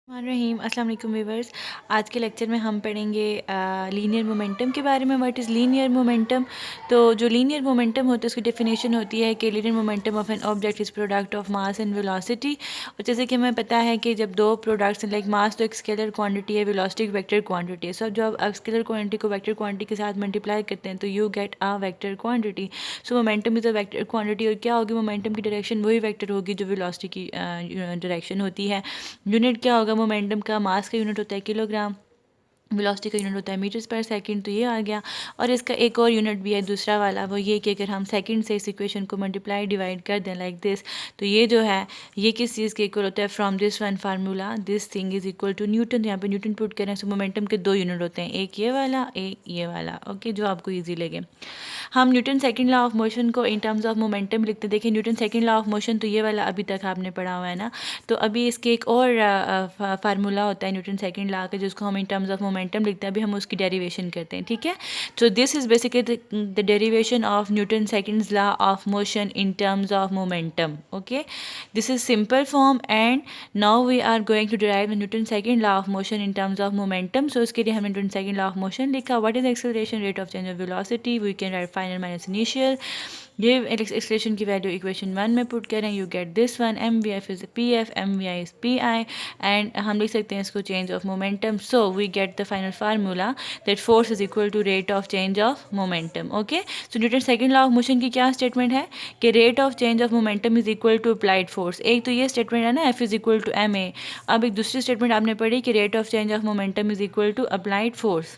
रहीम अस्सलाम वालेकुम व्यूवर्स। आज के लेक्चर में हम पढ़ेंगे लीनियर मोमेंटम के बारे में। What is linear momentum? तो जो लीनियर मोमेंटम होता है उसकी डेफिनेशन होती है कि linear momentum of an object is product of mass and velocity. और जैसे कि हमें पता है कि जब दो प्रोडक्ट्स लाइक मास तो एक स्केलर क्वांटिटी है, वेलोसिटी एक वेक्टर क्वांटिटी है। सो जब आप स्केलर क्वांटिटी को वेक्टर क्वांटिटी के साथ मल्टीप्लाई करते हैं तो you get a vector quantity. So momentum is a vector quantity. और क्या होगी मोमेंटम की डायरेक्शन? वही वेक्टर होगी जो वेलोसिटी की डायरेक्शन होती है। यूनिट क्या होगा मोमेंटम का? मास का यूनिट होता है किलोग्राम, वेलोसिटी का यूनिट होता है मीटर्स पर सेकंड। तो ये आ गया। और इसका एक और यूनिट भी है दूसरा वाला, वो ये कि अगर हम सेकंड से इस इक्वेशन को मल्टीप्लाई डिवाइड कर दें लाइक दिस, तो ये जो है ये किस चीज़ के इक्वल होता है? From this one formula this thing is equal to Newton. यहाँ पे न्यूटन पुट करें। सो मोमेंटम के दो यूनिट होते हैं, एक ये वाला एक ये वाला। ओके, जो आपको ईजी लगे। हम Newton second law of motion को इन टर्म्स ऑफ मोमेंटम लिखते। देखिए Newton second law of motion तो ये वाला अभी तक आपने पढ़ा हुआ है ना। तो अभी इसके एक और फार्मूला होता है न्यूटन सेकंड लॉ का, जिसको हम इन टर्म्स ऑफ मोमेंटम लिखते हैं। अभी हम उसकी डेरिवेशन करते हैं, ठीक है। So this is basically the derivation of Newton second law of motion in terms of momentum. Okay, this is simple form and now we are going to derive the Newton second law of motion in terms of momentum. So इसके लिए हमने Newton second law of motion लिखा। What is acceleration? Rate of change of velocity. We can write final minus initial. ये expression की value equation 1 में put करें, you get this one. M v f is p f, m v i is p i, and हम लिख सकते हैं इसको change of momentum. So we get the final formula that force is equal to rate of change of momentum. Okay, so Newton second law of motion की क्या statement है कि rate of change of momentum is equal to applied force. एक तो ये statement है ना, F is equal to M A. अब एक दूसरी स्टेटमेंट आपने पढ़ी कि rate of change of momentum is equal to applied force.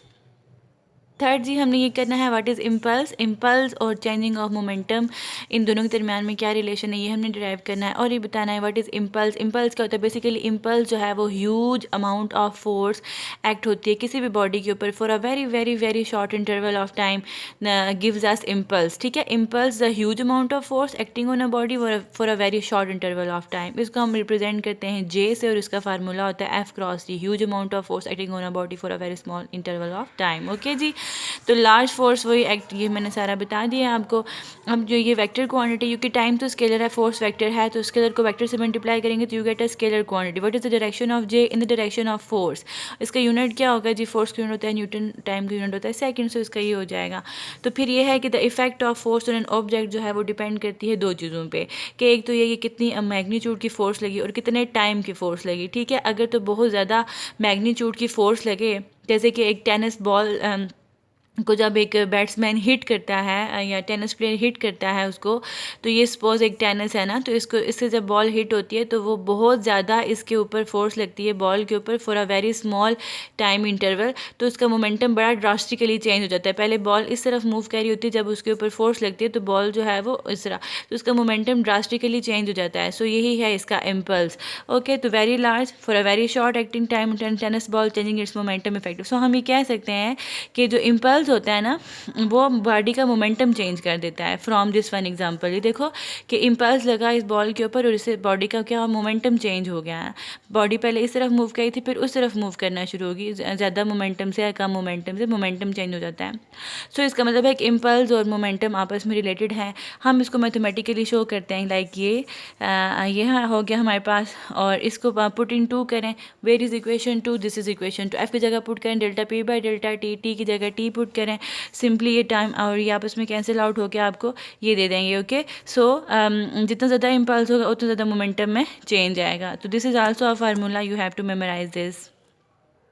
Third जी हमने ये करना है व्हाट इज़ इम्पल्स। इम्पल्स और चेंजिंग ऑफ मोमेंटम, इन दोनों के दरमियान में क्या रिलेशन है ये हमने डिराइव करना है। और ये बताना है व्हाट इज़ इम्पल्स। इम्पल्स क्या होता है? बेसिकली इम्पल्स जो है वो huge amount of force act होती है किसी भी बॉडी के ऊपर for a very very very short interval of time gives us impulse. ठीक है, impulse the huge amount of force acting on a body for a very short interval of time. इसको हम रिप्रेजेंट करते हैं जे से, और इसका फार्मूला होता है F cross D, huge amount of force acting on a body for a very small interval of time. Okay जी, तो लार्ज फोर्स वही एक्ट, ये मैंने सारा बता दिया आपको। अब जो ये वेक्टर क्वांटिटी, क्योंकि टाइम तो स्केलर है, फोर्स वेक्टर है, तो स्केलर को वेक्टर से मल्टीप्लाई करेंगे तो you get a scalar quantity. What is the direction of J? In the direction of force. इसका यूनिट क्या होगा जी? फोर्स का यूनिट होता है न्यूटन, टाइम का यूनिट होता है सेकंड, सो इसका ये हो जाएगा। तो फिर ये है कि the effect of force on an object जो है वो डिपेंड करती है दो चीज़ों पे, कि एक तो ये कितनी मैग्नीट्यूड की फोर्स लगी और कितने टाइम की फोर्स लगी। ठीक है, अगर तो बहुत ज़्यादा मैग्नीट्यूड की फोर्स लगे, जैसे कि एक टेनिस बॉल को जब एक बैट्समैन हिट करता है या टेनिस प्लेयर हिट करता है उसको, तो ये सपोज एक टेनिस है ना, तो इसको इससे जब बॉल हिट होती है तो वो बहुत ज़्यादा इसके ऊपर फोर्स लगती है बॉल के ऊपर for a very small time interval, तो उसका मोमेंटम बड़ा ड्रास्टिकली चेंज हो जाता है। पहले बॉल इस तरफ मूव कर रही होती है, जब उसके ऊपर फोर्स लगती है तो बॉल जो है वो इस तरह, तो उसका मोमेंटम ड्रास्टिकली चेंज हो जाता है। सो यही है इसका इम्पल्स। ओके, तो very large for a very short acting time tennis ball changing its momentum effective. So हम ये कह सकते हैं कि जो इम्पल्स होता है ना वो बॉडी का मोमेंटम चेंज कर देता है। फ्रॉम दिस वन एग्जांपल, ये देखो कि इम्पल्स लगा इस बॉल के ऊपर और इससे बॉडी का क्या मोमेंटम चेंज हो गया है। बॉडी पहले इस तरफ मूव करी थी, फिर उस तरफ मूव करना शुरू होगी, ज़्यादा मोमेंटम से या कम मोमेंटम से मोमेंटम चेंज हो जाता है। सो इसका मतलब है कि इम्पल्स और मोमेंटम आपस में रिलेटेड हैं। हम इसको मैथमेटिकली शो करते हैं लाइक ये हो गया हमारे पास, और इसको पुट इन टू करें। Where is equation two? This is equation two. F की जगह पुट करें delta p by delta t, t की जगह टी पुट करें। सिंपली ये टाइम और ये आपस में कैंसिल आउट होकर आपको ये दे देंगे। ओके, सो जितना ज़्यादा इम्पल्स होगा उतना ज़्यादा मोमेंटम में चेंज आएगा। तो this is also a formula, you have to memorise this.